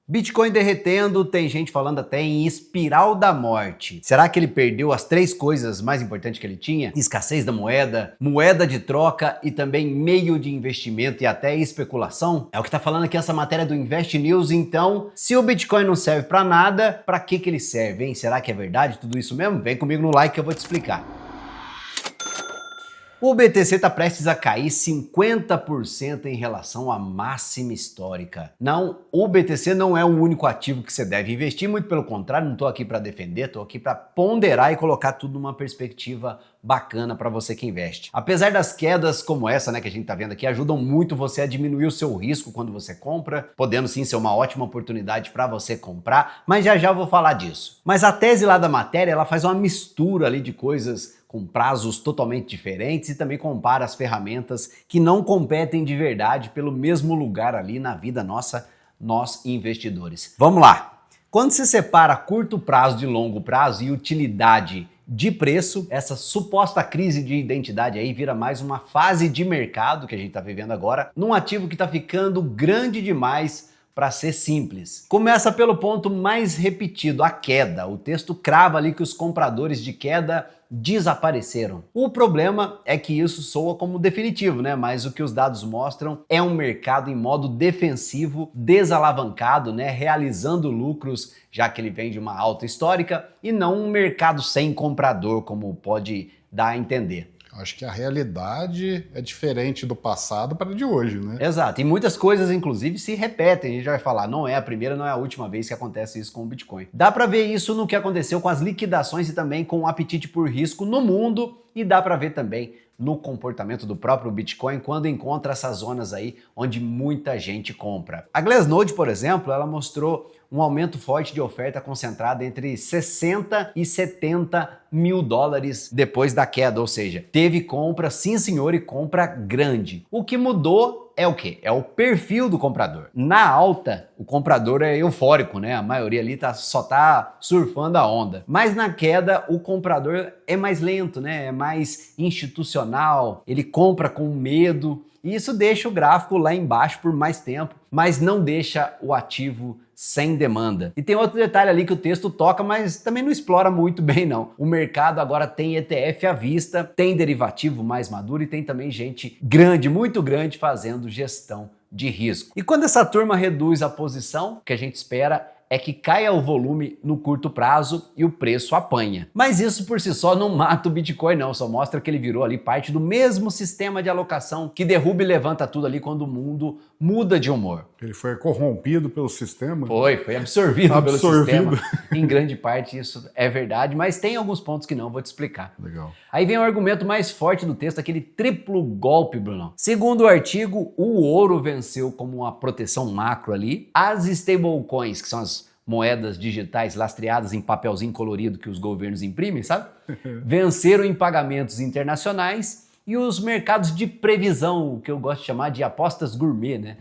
Bitcoin derretendo, tem gente falando até em espiral da morte. Será que ele perdeu as três coisas mais importantes que ele tinha? Escassez da moeda, moeda de troca e também meio de investimento e até especulação? É o que tá falando aqui essa matéria do Invest News. Então, se o Bitcoin não serve para nada, para que ele serve, hein? Será que é verdade tudo isso mesmo? Vem comigo no like que eu vou te explicar. O BTC está prestes a cair 50% em relação à máxima histórica. Não, o BTC não é o único ativo que você deve investir, muito pelo contrário, não estou aqui para defender, estou aqui para ponderar e colocar tudo numa perspectiva bacana para você que investe. Apesar das quedas como essa, né, que a gente está vendo aqui, ajudam muito você a diminuir o seu risco quando você compra, podendo sim ser uma ótima oportunidade para você comprar, mas já eu vou falar disso. Mas a tese lá da matéria, ela faz uma mistura ali de coisas com prazos totalmente diferentes e também compara as ferramentas que não competem de verdade pelo mesmo lugar ali na vida nossa, nós investidores. Vamos lá! Quando se separa curto prazo de longo prazo e utilidade de preço, essa suposta crise de identidade aí vira mais uma fase de mercado que a gente está vivendo agora, num ativo que está ficando grande demais para ser simples. Começa pelo ponto mais repetido, a queda. O texto crava ali que os compradores de queda desapareceram. O problema é que isso soa como definitivo, né? Mas o que os dados mostram é um mercado em modo defensivo, desalavancado, né? Realizando lucros, já que ele vem de uma alta histórica, e não um mercado sem comprador, como pode dar a entender. Acho que a realidade é diferente do passado para de hoje, né? Exato, e muitas coisas inclusive se repetem, a gente já vai falar, não é a primeira, não é a última vez que acontece isso com o Bitcoin. Dá para ver isso no que aconteceu com as liquidações e também com o apetite por risco no mundo, e dá para ver também no comportamento do próprio Bitcoin quando encontra essas zonas aí onde muita gente compra. A Glassnode, por exemplo, ela mostrou um aumento forte de oferta concentrada entre 60 e 70 mil dólares depois da queda, ou seja, teve compra, sim senhor, e compra grande. O que mudou é o quê? É o perfil do comprador. Na alta, o comprador é eufórico, né? A maioria ali só tá surfando a onda. Mas na queda, o comprador é mais lento, né? É mais institucional, ele compra com medo, e isso deixa o gráfico lá embaixo por mais tempo, mas não deixa o ativo sem demanda. E tem outro detalhe ali que o texto toca, mas também não explora muito bem não. O mercado agora tem ETF à vista, tem derivativo mais maduro e tem também gente grande, muito grande, fazendo gestão de risco. E quando essa turma reduz a posição, o que a gente espera é que caia o volume no curto prazo e o preço apanha. Mas isso por si só não mata o Bitcoin não, só mostra que ele virou ali parte do mesmo sistema de alocação que derruba e levanta tudo ali quando o mundo muda de humor. Ele foi corrompido pelo sistema? Foi absorvido pelo sistema. Em grande parte isso é verdade, mas tem alguns pontos que não, vou te explicar. Legal. Aí vem o argumento mais forte do texto, aquele triplo golpe, Bruno. Segundo o artigo, o ouro venceu como uma proteção macro ali. As stablecoins, que são as moedas digitais lastreadas em papelzinho colorido que os governos imprimem, sabe? Venceram em pagamentos internacionais. E os mercados de previsão, o que eu gosto de chamar de apostas gourmet, né?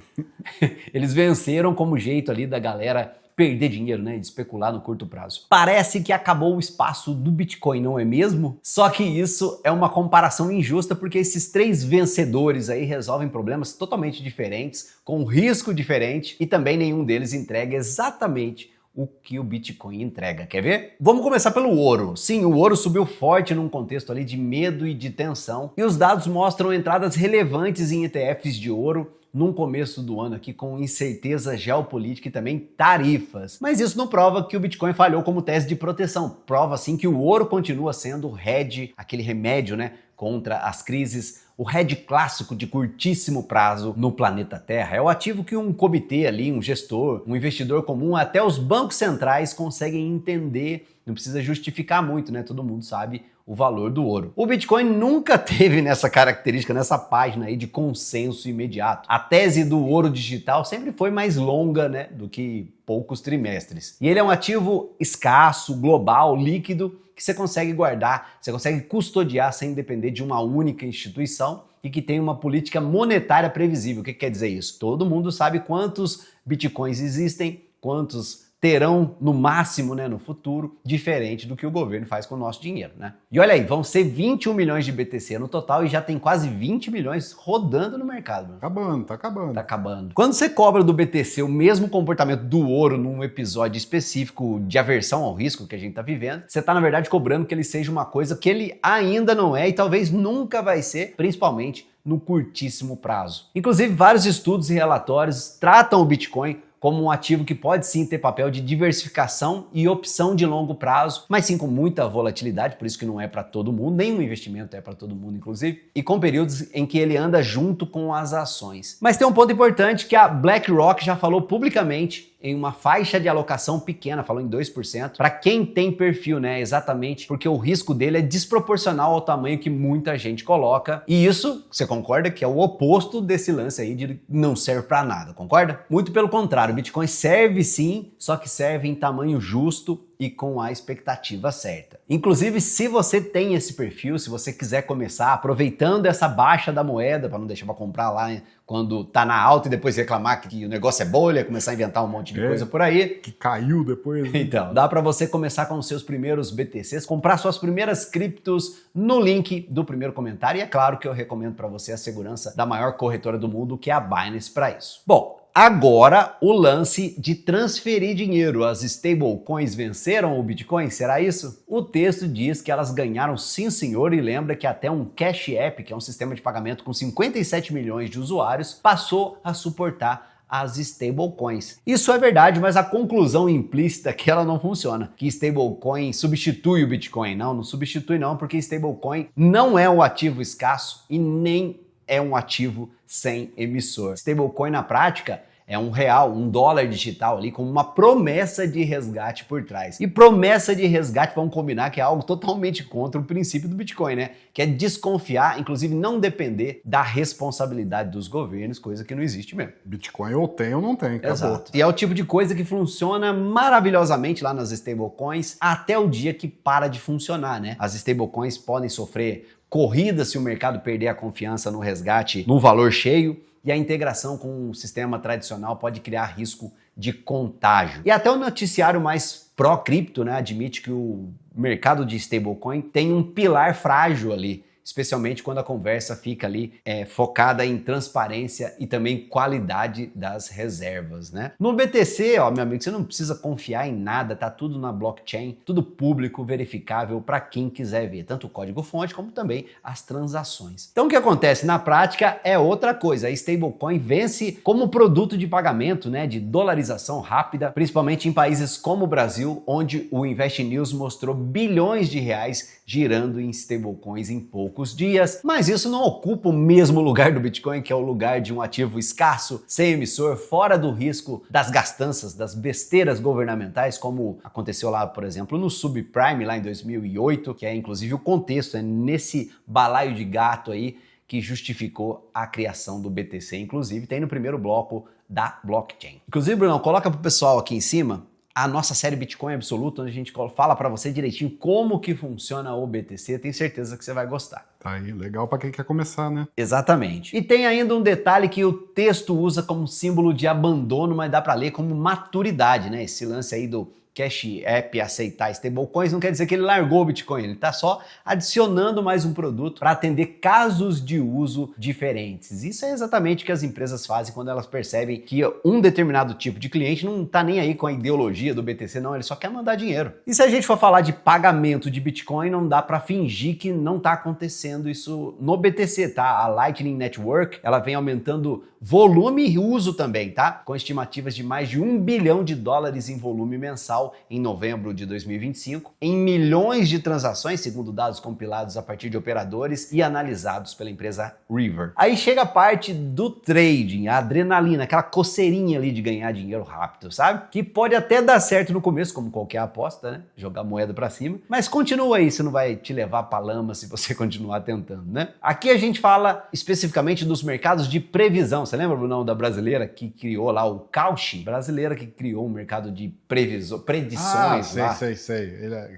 Eles venceram como jeito ali da galera perder dinheiro, né? De especular no curto prazo. Parece que acabou o espaço do Bitcoin, não é mesmo? Só que isso é uma comparação injusta porque esses três vencedores aí resolvem problemas totalmente diferentes, com risco diferente, e também nenhum deles entrega exatamente o que o Bitcoin entrega. Quer ver? Vamos começar pelo ouro. Sim, o ouro subiu forte num contexto ali de medo e de tensão, e os dados mostram entradas relevantes em ETFs de ouro num começo do ano aqui com incerteza geopolítica e também tarifas. Mas isso não prova que o Bitcoin falhou como tese de proteção. Prova sim que o ouro continua sendo o hedge, aquele remédio, né, contra as crises, o hedge clássico de curtíssimo prazo no planeta Terra. É o ativo que um comitê ali, um gestor, um investidor comum, até os bancos centrais conseguem entender. Não precisa justificar muito, né? Todo mundo sabe o valor do ouro. O Bitcoin nunca teve nessa característica, nessa página aí de consenso imediato. A tese do ouro digital sempre foi mais longa, né, do que poucos trimestres. E ele é um ativo escasso, global, líquido, que você consegue guardar, você consegue custodiar sem depender de uma única instituição e que tem uma política monetária previsível. O que quer dizer isso? Todo mundo sabe quantos bitcoins existem, quantos terão no máximo, né, no futuro, diferente do que o governo faz com o nosso dinheiro, né? E olha aí, vão ser 21 milhões de BTC no total e já tem quase 20 milhões rodando no mercado. Tá acabando. Tá acabando. Quando você cobra do BTC o mesmo comportamento do ouro num episódio específico de aversão ao risco que a gente tá vivendo, você tá, na verdade, cobrando que ele seja uma coisa que ele ainda não é e talvez nunca vai ser, principalmente no curtíssimo prazo. Inclusive, vários estudos e relatórios tratam o Bitcoin como um ativo que pode sim ter papel de diversificação e opção de longo prazo, mas sim com muita volatilidade, por isso que não é para todo mundo, nenhum investimento é para todo mundo, inclusive, e com períodos em que ele anda junto com as ações. Mas tem um ponto importante que a BlackRock já falou publicamente em uma faixa de alocação pequena, falou em 2%, para quem tem perfil, né? Exatamente porque o risco dele é desproporcional ao tamanho que muita gente coloca. E isso, você concorda que é o oposto desse lance aí de não serve para nada, concorda? Muito pelo contrário, o Bitcoin serve sim, só que serve em tamanho justo e com a expectativa certa. Inclusive, se você tem esse perfil, se você quiser começar aproveitando essa baixa da moeda, para não deixar para comprar lá quando tá na alta e depois reclamar que o negócio é bolha, começar a inventar um monte de coisa por aí. Que caiu depois. Né? Então, dá para você começar com os seus primeiros BTCs, comprar suas primeiras criptos no link do primeiro comentário. E é claro que eu recomendo para você a segurança da maior corretora do mundo, que é a Binance, para isso. Bom, agora o lance de transferir dinheiro. As stablecoins venceram o Bitcoin? Será isso? O texto diz que elas ganharam sim, senhor, e lembra que até um Cash App, que é um sistema de pagamento com 57 milhões de usuários, passou a suportar as stablecoins. Isso é verdade, mas a conclusão implícita é que ela não funciona, que stablecoin substitui o Bitcoin. Não substitui não, porque stablecoin não é um ativo escasso e nem é um ativo sem emissor. Stablecoin na prática é um real, um dólar digital ali com uma promessa de resgate por trás. E promessa de resgate, vamos combinar que é algo totalmente contra o princípio do Bitcoin, né? Que é desconfiar, inclusive não depender da responsabilidade dos governos, coisa que não existe mesmo. Bitcoin ou tem ou não tem, acabou. Exato. E é o tipo de coisa que funciona maravilhosamente lá nas stablecoins até o dia que para de funcionar, né? As stablecoins podem sofrer corrida se o mercado perder a confiança no resgate no valor cheio, e a integração com o sistema tradicional pode criar risco de contágio. E até o noticiário mais pró-cripto, né, admite que o mercado de stablecoin tem um pilar frágil ali, especialmente quando a conversa fica ali focada em transparência e também qualidade das reservas, né? No BTC, ó, meu amigo, você não precisa confiar em nada, tá tudo na blockchain, tudo público, verificável para quem quiser ver, tanto o código-fonte como também as transações. Então o que acontece na prática é outra coisa, a stablecoin vence como produto de pagamento, né, de dolarização rápida, principalmente em países como o Brasil, onde o Invest News mostrou bilhões de reais girando em stablecoins em poucos dias, mas isso não ocupa o mesmo lugar do Bitcoin, que é o lugar de um ativo escasso, sem emissor, fora do risco das gastanças, das besteiras governamentais, como aconteceu lá, por exemplo, no subprime lá em 2008, que é inclusive o contexto, é nesse balaio de gato aí que justificou a criação do BTC, inclusive tem no primeiro bloco da blockchain. Inclusive, Bruno, coloca pro pessoal aqui em cima a nossa série Bitcoin Absoluto, onde a gente fala para você direitinho como que funciona o BTC. Tenho certeza que você vai gostar. Tá aí, legal para quem quer começar, né? Exatamente. E tem ainda um detalhe que o texto usa como símbolo de abandono, mas dá para ler como maturidade, né? Esse lance aí do Cash App aceitar stablecoins não quer dizer que ele largou o Bitcoin, ele está só adicionando mais um produto para atender casos de uso diferentes. Isso é exatamente o que as empresas fazem quando elas percebem que um determinado tipo de cliente não está nem aí com a ideologia do BTC, não, ele só quer mandar dinheiro. E se a gente for falar de pagamento de Bitcoin, não dá para fingir que não está acontecendo isso no BTC, tá? A Lightning Network, ela vem aumentando volume e uso também, tá? Com estimativas de mais de $1 bilhão em volume mensal em novembro de 2025, em milhões de transações, segundo dados compilados a partir de operadores e analisados pela empresa River. Aí chega a parte do trading, a adrenalina, aquela coceirinha ali de ganhar dinheiro rápido, sabe? Que pode até dar certo no começo, como qualquer aposta, né? Jogar moeda pra cima, mas continua aí, você não vai te levar pra lama se você continuar tentando, né? Aqui a gente fala especificamente dos mercados de previsão. Você lembra, Brunão, da brasileira que criou lá o Cauchy? Brasileira que criou um mercado de predições lá. Sei.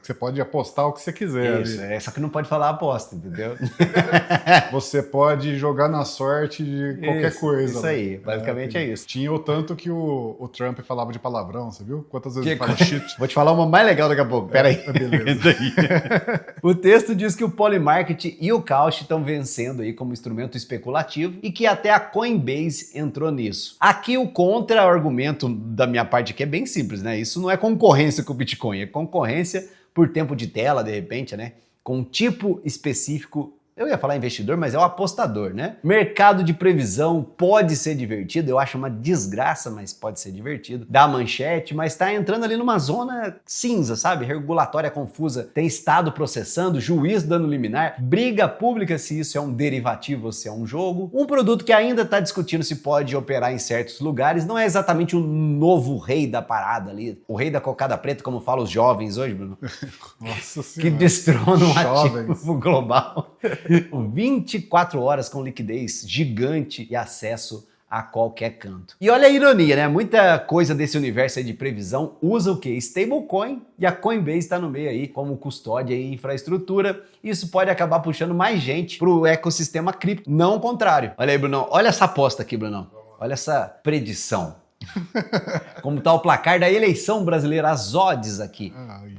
Você pode apostar o que você quiser. Isso, só que não pode falar aposta, entendeu? Você pode jogar na sorte de qualquer coisa. Isso aí, basicamente é isso. Tinha o tanto que o Trump falava de palavrão, você viu? Quantas vezes ele fala shit? Vou te falar uma mais legal daqui a pouco, peraí. Beleza. O texto diz que o Polymarket e o Cauchy estão vencendo aí como instrumento especulativo e que até a Coinbase entrou nisso. Aqui o contra-argumento da minha parte aqui é bem simples, né? Isso não é concorrência com o Bitcoin, é concorrência por tempo de tela, de repente, né? Com um tipo específico. Eu ia falar investidor, mas é o apostador, né? Mercado de previsão pode ser divertido, eu acho uma desgraça, mas pode ser divertido. Dá manchete, mas tá entrando ali numa zona cinza, sabe? Regulatória confusa. Tem Estado processando, juiz dando liminar, briga pública se isso é um derivativo ou se é um jogo. Um produto que ainda tá discutindo se pode operar em certos lugares, não é exatamente o novo rei da parada ali, o rei da cocada preta, como falam os jovens hoje, Bruno. Nossa Senhora. Que destrona um Jovens. ativo global. 24 horas com liquidez gigante e acesso a qualquer canto. E olha a ironia, né? Muita coisa desse universo aí de previsão usa o quê? Stablecoin, e a Coinbase está no meio aí como custódia e infraestrutura. Isso pode acabar puxando mais gente pro ecossistema cripto, não o contrário. Olha aí, Brunão. Olha essa aposta aqui, Brunão. Olha essa predição. Como tá o placar da eleição brasileira, as odds aqui.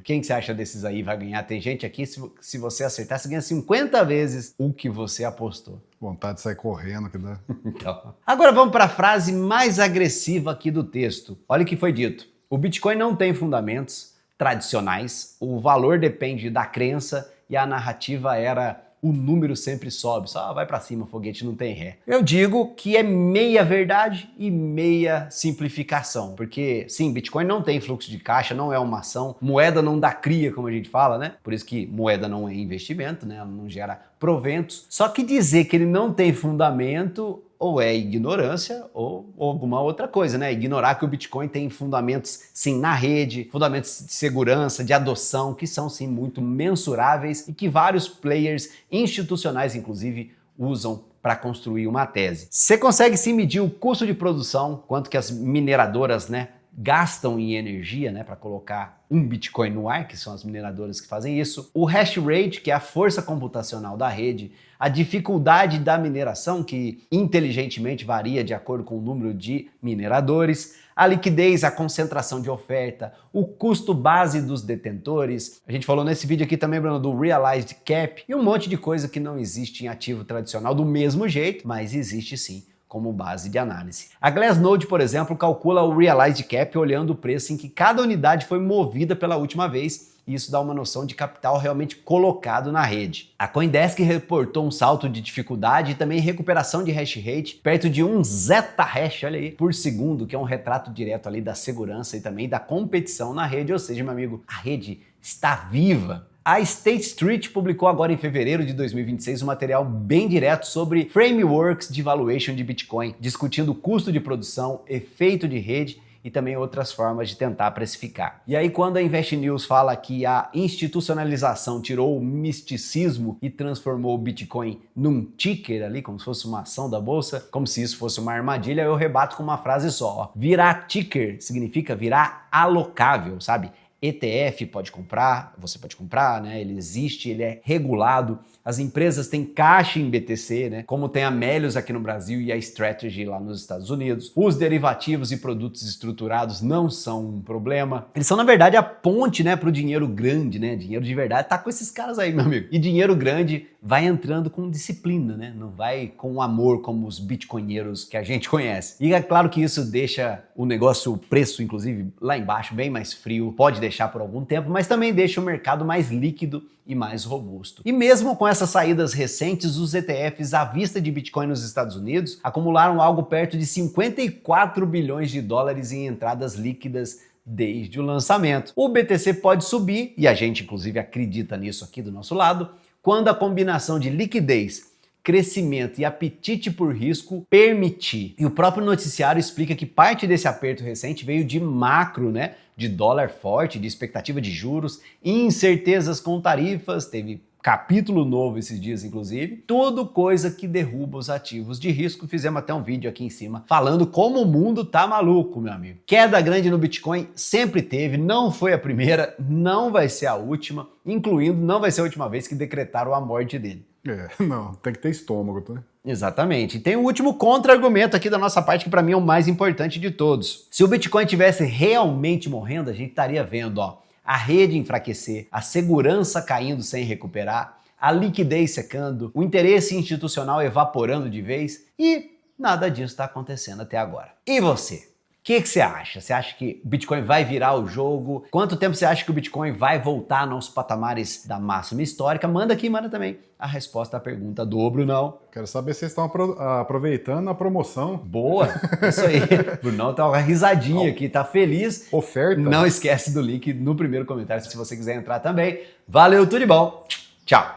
Quem que você acha desses aí vai ganhar? Tem gente aqui, se você acertar, você ganha 50 vezes o que você apostou. Vontade de sair correndo que dá. Então. Agora vamos para a frase mais agressiva aqui do texto. Olha o que foi dito. O Bitcoin não tem fundamentos tradicionais, o valor depende da crença e a narrativa era o número sempre sobe, só vai pra cima, foguete não tem ré. Eu digo que é meia verdade e meia simplificação, porque sim, Bitcoin não tem fluxo de caixa, não é uma ação, moeda não dá cria, como a gente fala, né? Por isso que moeda não é investimento, né? Ela não gera proventos. Só que dizer que ele não tem fundamento ou é ignorância ou alguma outra coisa, né? Ignorar que o Bitcoin tem fundamentos, sim, na rede, fundamentos de segurança, de adoção, que são, sim, muito mensuráveis e que vários players institucionais, inclusive, usam para construir uma tese. Você consegue, sim, medir o custo de produção, quanto que as mineradoras, né, gastam em energia, né, para colocar um Bitcoin no ar, que são as mineradoras que fazem isso, o hash rate, que é a força computacional da rede, a dificuldade da mineração, que inteligentemente varia de acordo com o número de mineradores, a liquidez, a concentração de oferta, o custo base dos detentores. A gente falou nesse vídeo aqui também, Bruno, do Realized Cap e um monte de coisa que não existe em ativo tradicional do mesmo jeito, mas existe sim como base de análise. A Glassnode, por exemplo, calcula o Realized Cap olhando o preço em que cada unidade foi movida pela última vez, e isso dá uma noção de capital realmente colocado na rede. A CoinDesk reportou um salto de dificuldade e também recuperação de hash rate perto de 1 zeta-hash, olha aí, por segundo, que é um retrato direto ali da segurança e também da competição na rede, ou seja, meu amigo, a rede está viva. A State Street publicou agora em fevereiro de 2026 um material bem direto sobre frameworks de valuation de Bitcoin, discutindo o custo de produção, efeito de rede e também outras formas de tentar precificar. E aí quando a Invest News fala que a institucionalização tirou o misticismo e transformou o Bitcoin num ticker ali, como se fosse uma ação da bolsa, como se isso fosse uma armadilha, eu rebato com uma frase só. Ó. Virar ticker significa virar alocável, sabe? ETF pode comprar, você pode comprar, né? Ele existe, ele é regulado. As empresas têm caixa em BTC, né? Como tem a Melius aqui no Brasil e a Strategy lá nos Estados Unidos. Os derivativos e produtos estruturados não são um problema. Eles são, na verdade, a ponte, né, para o dinheiro grande, né? Dinheiro de verdade tá com esses caras aí, meu amigo. E dinheiro grande vai entrando com disciplina, né? Não vai com amor como os bitcoinheiros que a gente conhece. E é claro que isso deixa o negócio, o preço, inclusive, lá embaixo, bem mais frio. Pode deixar por algum tempo, mas também deixa o mercado mais líquido e mais robusto. E mesmo com essas saídas recentes, os ETFs à vista de Bitcoin nos Estados Unidos acumularam algo perto de 54 bilhões de dólares em entradas líquidas desde o lançamento. O BTC pode subir, e a gente inclusive acredita nisso aqui do nosso lado, quando a combinação de liquidez, crescimento e apetite por risco permitir. E o próprio noticiário explica que parte desse aperto recente veio de macro, né? De dólar forte, de expectativa de juros, incertezas com tarifas, teve capítulo novo esses dias, inclusive. Tudo coisa que derruba os ativos de risco. Fizemos até um vídeo aqui em cima falando como o mundo tá maluco, meu amigo. Queda grande no Bitcoin sempre teve, não foi a primeira, não vai ser a última, incluindo não vai ser a última vez que decretaram a morte dele. Não, tem que ter estômago, né? Exatamente. E tem um último contra-argumento aqui da nossa parte, que para mim é o mais importante de todos. Se o Bitcoin estivesse realmente morrendo, a gente estaria vendo, ó, a rede enfraquecer, a segurança caindo sem recuperar, a liquidez secando, o interesse institucional evaporando de vez e nada disso está acontecendo até agora. E você? O que você acha? Você acha que o Bitcoin vai virar o jogo? Quanto tempo você acha que o Bitcoin vai voltar nos patamares da máxima histórica? Manda aqui, manda também a resposta à pergunta do Brunão. Quero saber se vocês estão aproveitando a promoção. Boa, isso aí. O Brunão tá uma risadinha aqui, tá feliz. Oferta. Não esquece do link no primeiro comentário se você quiser entrar também. Valeu, tudo de bom. Tchau.